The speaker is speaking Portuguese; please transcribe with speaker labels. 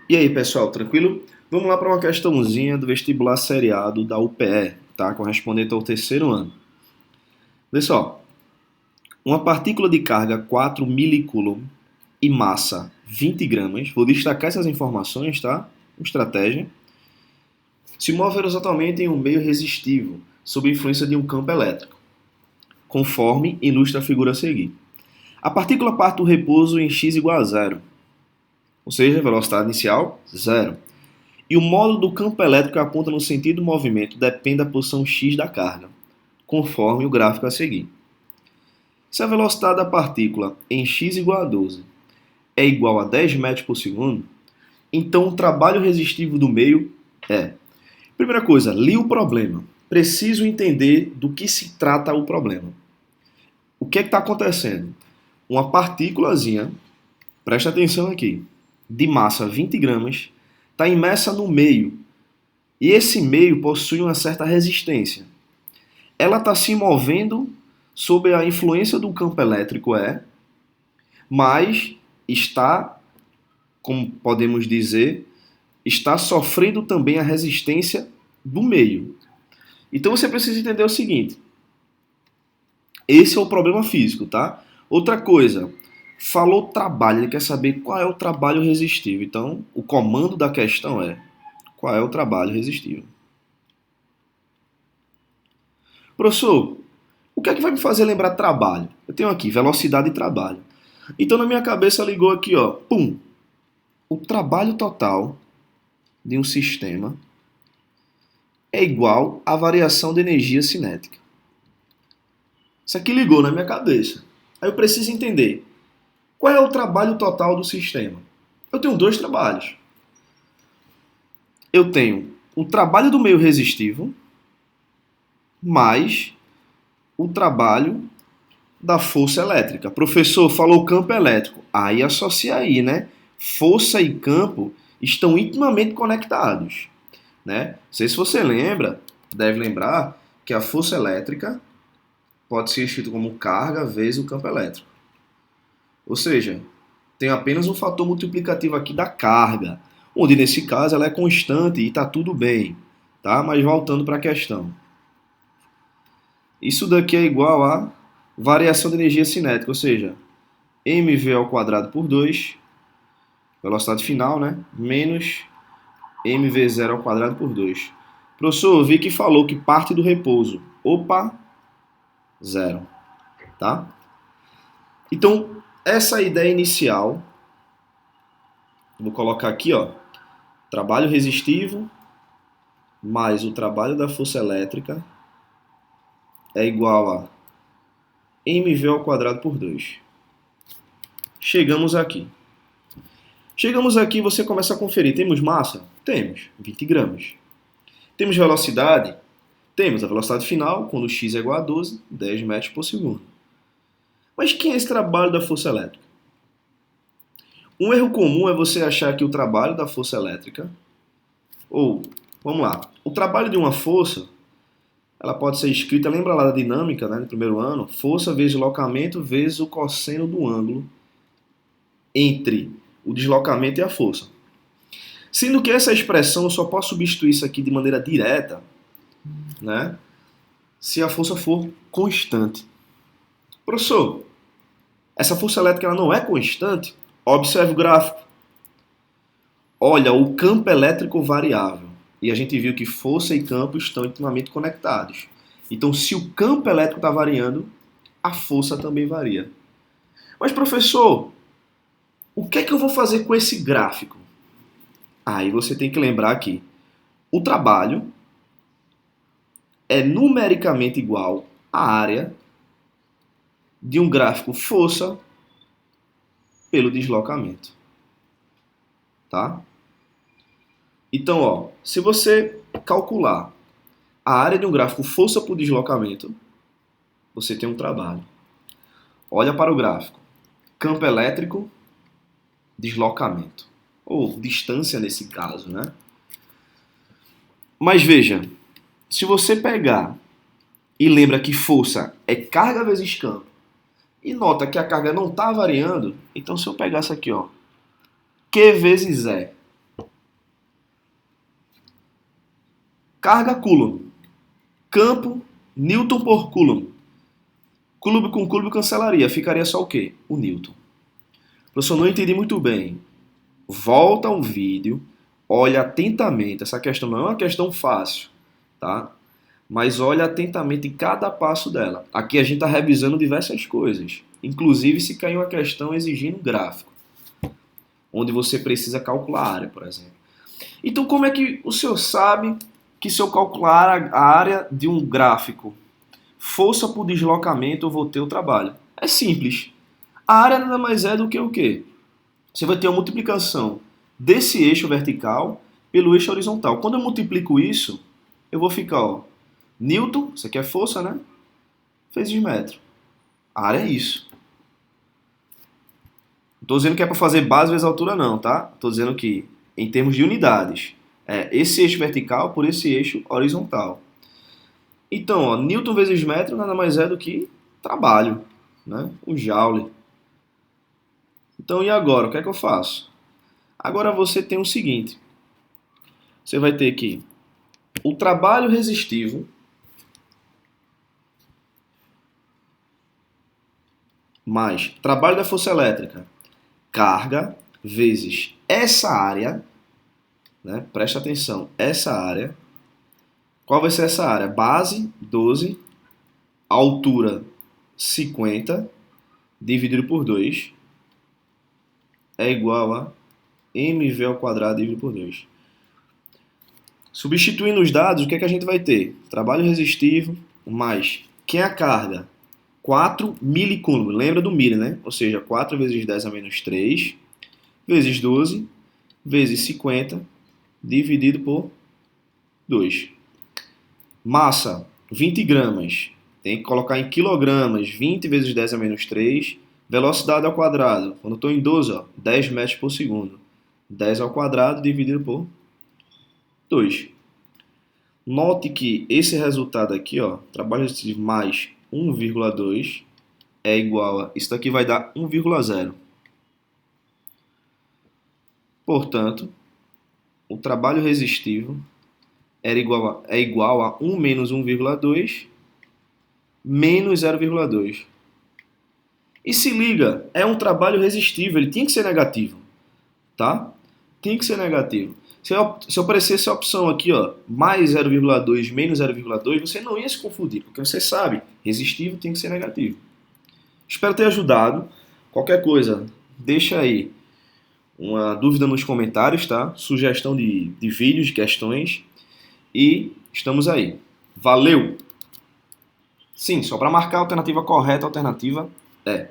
Speaker 1: E aí, pessoal, tranquilo? Vamos lá para uma questãozinha do vestibular seriado da UPE, tá? Correspondente ao terceiro ano. Vê só, uma partícula de carga 4 milicoulomb e massa 20 gramas, vou destacar essas informações, tá? Estratégia. Se move horizontalmente em um meio resistivo, sob influência de um campo elétrico, conforme ilustra a figura a seguir. A partícula parte do repouso em x igual a zero, ou seja, velocidade inicial, zero. E o módulo do campo elétrico que aponta no sentido do movimento depende da posição x da carga, conforme o gráfico a seguir. Se a velocidade da partícula em x igual a 12 é igual a 10 metros por segundo, então o trabalho resistivo do meio é... Primeira coisa, li o problema. Preciso entender do que se trata o problema. O que é que está acontecendo? Uma partículazinha, presta atenção aqui, de massa 20 gramas, está imersa no meio. E esse meio possui uma certa resistência. Ela está se movendo sob a influência do campo elétrico, mas está, como podemos dizer, está sofrendo também a resistência do meio. Então você precisa entender o seguinte: esse é o problema físico, tá? Outra coisa, falou trabalho, ele quer saber qual é o trabalho resistivo. Então, o comando da questão é: qual é o trabalho resistivo? Professor, o que é que vai me fazer lembrar trabalho? Eu tenho aqui velocidade e trabalho. Então, na minha cabeça ligou aqui, ó, pum, o trabalho total de um sistema é igual à variação de energia cinética. Isso aqui ligou na minha cabeça. Aí eu preciso entender qual é o trabalho total do sistema. Eu tenho dois trabalhos. Eu tenho o trabalho do meio resistivo mais o trabalho da força elétrica. Professor, falou campo elétrico. Aí associa aí, né? Força e campo estão intimamente conectados, né? Não sei se você lembra, deve lembrar que a força elétrica pode ser escrito como carga vezes o campo elétrico. Ou seja, tem apenas um fator multiplicativo aqui da carga, onde nesse caso ela é constante e está tudo bem, tá? Mas voltando para a questão. Isso daqui é igual a variação de energia cinética, ou seja, mv ao quadrado por 2, velocidade final, né? Menos mv0 ao quadrado por 2. Professor, eu vi que falou que parte do repouso. Opa, zero, tá? Então, essa ideia inicial, vou colocar aqui, ó, trabalho resistivo mais o trabalho da força elétrica é igual a mv ao quadrado por 2. Chegamos aqui. Chegamos aqui, você começa a conferir. Temos massa? Temos, 20 gramas. Temos velocidade? Temos a velocidade final, quando x é igual a 12, 10 metros por segundo. Mas quem é esse trabalho da força elétrica? Um erro comum é você achar que o trabalho da força elétrica, ou, vamos lá, o trabalho de uma força, ela pode ser escrita, lembra lá da dinâmica, né, no primeiro ano? Força vezes deslocamento vezes o cosseno do ângulo entre o deslocamento e a força. Sendo que essa expressão eu só posso substituir isso aqui de maneira direta, né, se a força for constante. Professor, essa força elétrica ela não é constante? Observe o gráfico. Olha, o campo elétrico variável. E a gente viu que força e campo estão intimamente conectados. Então, se o campo elétrico está variando, a força também varia. Mas, professor, o que é que eu vou fazer com esse gráfico? Aí você tem que lembrar que o trabalho é numericamente igual à área de um gráfico força pelo deslocamento. Tá? Então, ó, se você calcular a área de um gráfico força por deslocamento, você tem um trabalho. Olha para o gráfico. Campo elétrico, deslocamento. Ou distância nesse caso, né? Mas veja, se você pegar e lembra que força é carga vezes campo, e nota que a carga não está variando, então se eu pegar isso aqui, ó, Q vezes E, Carga Coulomb. Campo Newton por Coulomb. Coulomb com Coulomb cancelaria. Ficaria só o quê? O Newton. Professor, não entendi muito bem. Volta ao vídeo. Olha atentamente. Essa questão não é uma questão fácil, tá? Mas olha atentamente cada passo dela. Aqui a gente está revisando diversas coisas. Inclusive se cair uma questão exigindo gráfico, onde você precisa calcular a área, por exemplo. Então, como é que o senhor sabe que se eu calcular a área de um gráfico, força por deslocamento, eu vou ter o trabalho? É simples. A área nada mais é do que o quê? Você vai ter uma multiplicação desse eixo vertical pelo eixo horizontal. Quando eu multiplico isso, eu vou ficar, ó, Newton, isso aqui é força, né? Vezes metro. A área é isso. Não estou dizendo que é para fazer base vezes altura, não, tá? Estou dizendo que, em termos de unidades, é esse eixo vertical por esse eixo horizontal. Então, ó, Newton vezes metro nada mais é do que trabalho, né? O joule. Então, e agora? O que é que eu faço? Agora você tem o seguinte. Você vai ter que o trabalho resistivo mais trabalho da força elétrica, carga, vezes essa área, né? Presta atenção, essa área. Qual vai ser essa área? Base, 12, altura, 50, dividido por 2, é igual a mv ao quadrado dividido por 2. Substituindo os dados, o que é que a gente vai ter? Trabalho resistivo mais, que é a carga? 4 milicoulomb. Lembra do mili, né? Ou seja, 4 vezes 10 a menos 3, vezes 12, vezes 50, dividido por 2. Massa, 20 gramas. Tem que colocar em quilogramas. 20 vezes 10 a menos 3. Velocidade ao quadrado. Quando eu estou em 12, ó, 10 metros por segundo. 10 ao quadrado dividido por 2. Note que esse resultado aqui, ó, trabalho resistivo mais 1,2 é igual a... Isso daqui vai dar 1,0. Portanto, o trabalho resistivo é igual a 1 menos 1,2 menos 0,2. E se liga, é um trabalho resistível, ele tinha que ser negativo, tá? Tem que ser negativo. Se eu aparecesse a opção aqui, ó, mais 0,2 menos 0,2, você não ia se confundir, porque você sabe, resistível tem que ser negativo. Espero ter ajudado. Qualquer coisa, deixa aí uma dúvida nos comentários, tá? Sugestão de vídeos, de questões. E estamos aí. Valeu! Sim, só para marcar a alternativa correta, a alternativa é